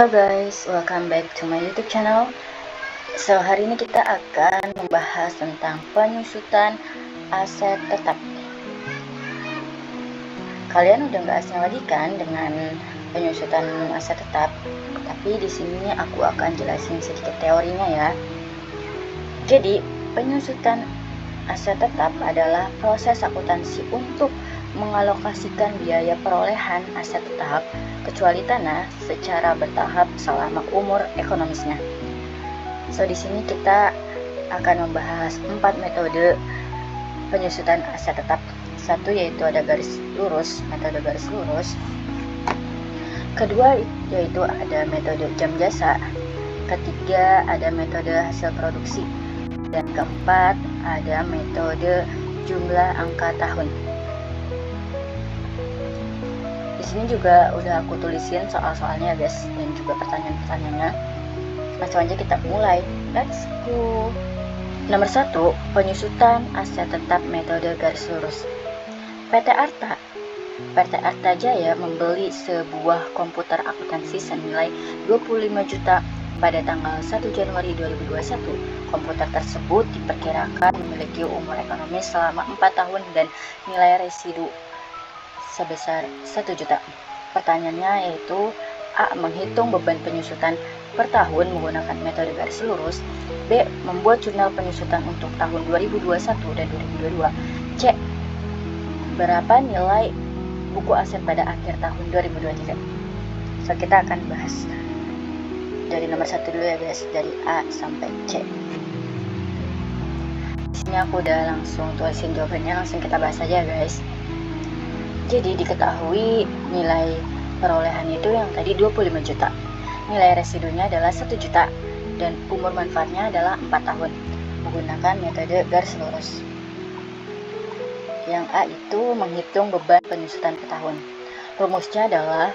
Halo guys, welcome back to my YouTube channel. So, hari ini kita akan membahas tentang penyusutan aset tetap. Kalian udah nggak asing lagi kan dengan penyusutan aset tetap? Tapi di sini aku akan jelasin sedikit teorinya ya. Jadi, penyusutan aset tetap adalah proses akuntansi untuk mengalokasikan biaya perolehan aset tetap kecuali tanah secara bertahap selama umur ekonomisnya. So di sini kita akan membahas 4 metode penyusutan aset tetap. Satu yaitu ada garis lurus, metode garis lurus. Kedua yaitu ada metode jam jasa. Ketiga ada metode hasil produksi. Dan keempat ada metode jumlah angka tahun. Di sini juga udah aku tulisin soal-soalnya guys, dan juga pertanyaan-pertanyaannya. Langsung aja kita mulai. Let's go. Nomor 1, penyusutan aset tetap metode garis lurus. PT Arta Jaya membeli sebuah komputer akuntansi senilai 25 juta pada tanggal 1 Januari 2021. Komputer tersebut diperkirakan memiliki umur ekonomis selama 4 tahun dan nilai residu sebesar 1 juta. Pertanyaannya yaitu A. Menghitung beban penyusutan per tahun menggunakan metode garis lurus. B. Membuat jurnal penyusutan untuk tahun 2021 dan 2022. C. Berapa nilai buku aset pada akhir tahun 2023. So kita akan bahas dari nomor 1 dulu ya guys, dari A sampai C. Di sini aku udah langsung tulisin jawabannya, langsung kita bahas aja guys. Jadi diketahui nilai perolehan itu yang tadi 25 juta. Nilai residunya adalah 1 juta dan umur manfaatnya adalah 4 tahun menggunakan metode garis lurus. Yang A itu menghitung beban penyusutan per tahun. Rumusnya adalah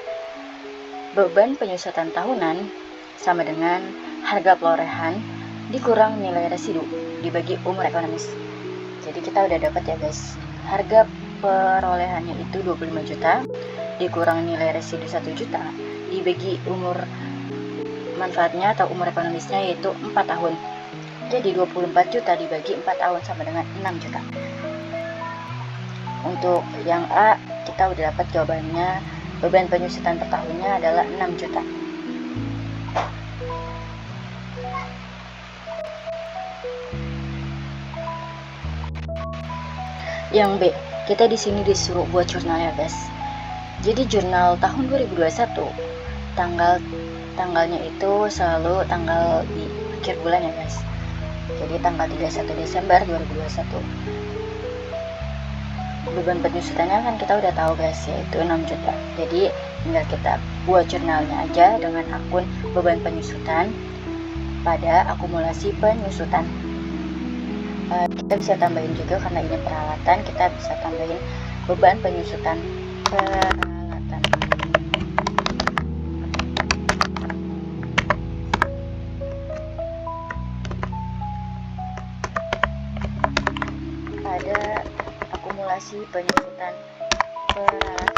beban penyusutan tahunan sama dengan harga perolehan dikurang nilai residu dibagi umur ekonomis. Jadi kita udah dapat ya guys. Harga perolehannya itu 25 juta dikurang nilai residu 1 juta dibagi umur manfaatnya atau umur ekonomisnya yaitu 4 tahun. Jadi 24 juta dibagi 4 tahun sama dengan 6 juta. Untuk yang A kita udah dapat jawabannya, beban penyusutan per tahunnya adalah 6 juta. Yang B, kita di sini disuruh buat jurnal ya guys. Jadi jurnal tahun 2021 tanggalnya itu selalu tanggal di akhir bulan ya guys. Jadi tanggal 31 Desember 2021. Beban penyusutannya kan kita udah tahu guys, yaitu 6 juta. Jadi tinggal kita buat jurnalnya aja dengan akun beban penyusutan pada akumulasi penyusutan. Kita bisa tambahin juga karena ini peralatan, kita bisa tambahin beban penyusutan peralatan. Pada akumulasi penyusutan peralatan.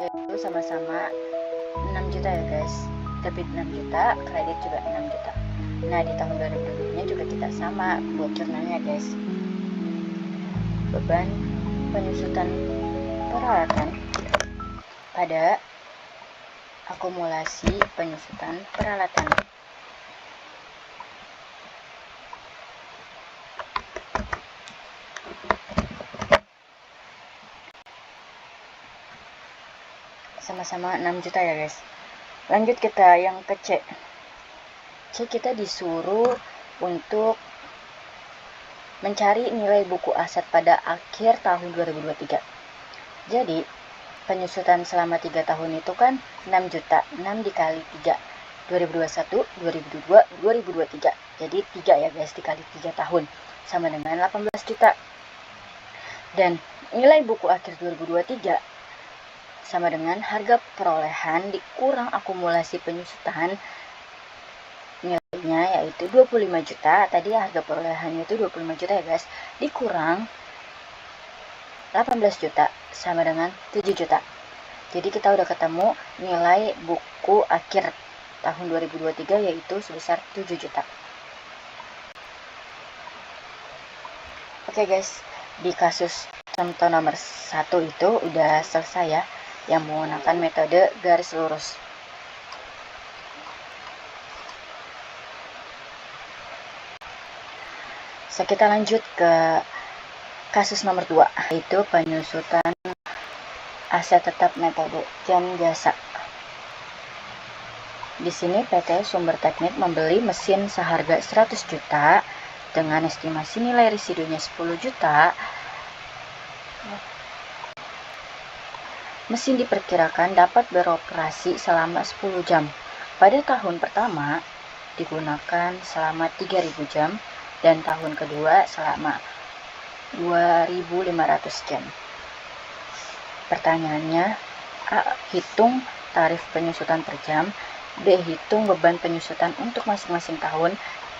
Yaitu sama-sama 6 juta ya guys. Debit 6 juta, kredit juga 6 juta. Nah di tahun 2022 juga kita sama buat jurnalnya guys. Beban penyusutan peralatan pada akumulasi penyusutan peralatan. Sama-sama 6 juta ya guys. Lanjut kita yang ke C. C kita disuruh untuk mencari nilai buku aset pada akhir tahun 2023. Jadi penyusutan selama 3 tahun itu kan 6 juta, 6 dikali 3, 2021, 2022, 2023. Jadi 3 ya guys, dikali 3 tahun sama dengan 18 juta. Dan nilai buku akhir 2023 sama dengan harga perolehan dikurang akumulasi penyusutan, nilainya yaitu 25 juta. Tadi harga perolehannya itu 25 juta ya guys, dikurang 18 juta sama dengan 7 juta. Jadi kita udah ketemu nilai buku akhir tahun 2023 yaitu sebesar 7 juta. Oke guys, di kasus contoh nomor 1 itu udah selesai ya, yang menggunakan metode garis lurus. So, kita lanjut ke kasus nomor 2, yaitu penyusutan aset tetap metode jam jasa. Di sini PT Sumber Teknik membeli mesin seharga 100 juta dengan estimasi nilai residunya 10 juta. Mesin diperkirakan dapat beroperasi selama 10 jam. Pada tahun pertama digunakan selama 3000 jam dan tahun kedua selama 2500 jam. Pertanyaannya, A. Hitung tarif penyusutan per jam. B. Hitung beban penyusutan untuk masing-masing tahun.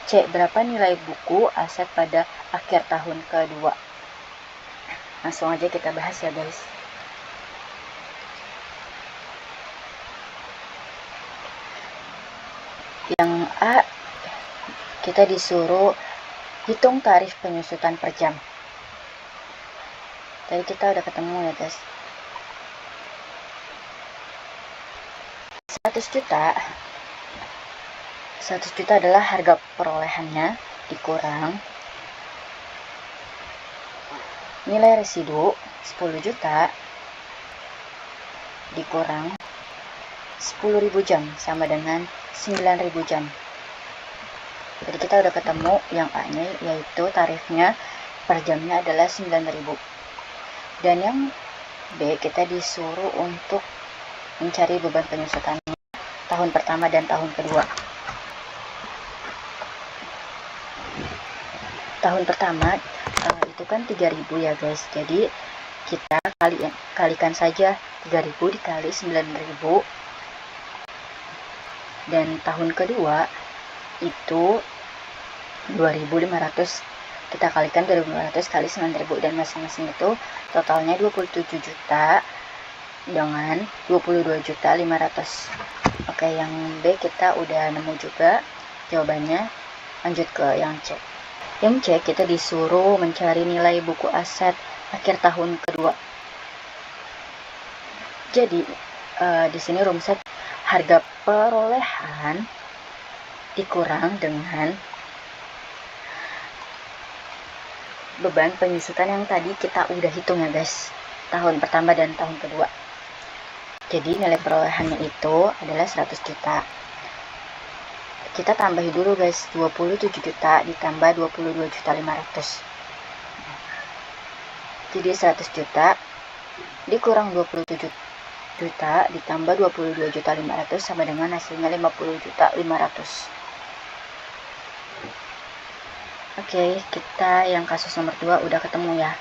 C. Berapa nilai buku aset pada akhir tahun kedua. Langsung aja kita bahas ya guys. Yang A, kita disuruh hitung tarif penyusutan per jam. Tadi kita udah ketemu ya guys. 100 juta adalah harga perolehannya dikurang nilai residu 10 juta dikurang 10.000 jam sama dengan 9.000 jam. Jadi kita udah ketemu yang A-nya, yaitu tarifnya per jamnya adalah 9.000. Dan yang B, kita disuruh untuk mencari beban penyusutannya tahun pertama dan tahun kedua. Tahun pertama itu kan 3.000 ya guys. Jadi kita kalikan saja 3.000 dikali 9.000. Dan tahun kedua itu 2.500, kita kalikan 2.500 kali 9.000 dan masing-masing itu totalnya 27 juta dengan 22.500. Oke, yang B kita udah nemu juga jawabannya. Lanjut ke yang C. Yang C, kita disuruh mencari nilai buku aset akhir tahun kedua. Jadi di sini rumusnya harga perolehan dikurang dengan beban penyusutan yang tadi kita udah hitung ya guys, tahun pertama dan tahun kedua. Jadi nilai perolehannya itu adalah 100 juta. Kita tambahi dulu guys, 27 juta ditambah 22.500. Jadi 100 juta dikurang 27 juta ditambah 22.500 sama dengan hasilnya 50.500. Oke, kita yang kasus nomor 2 udah ketemu ya.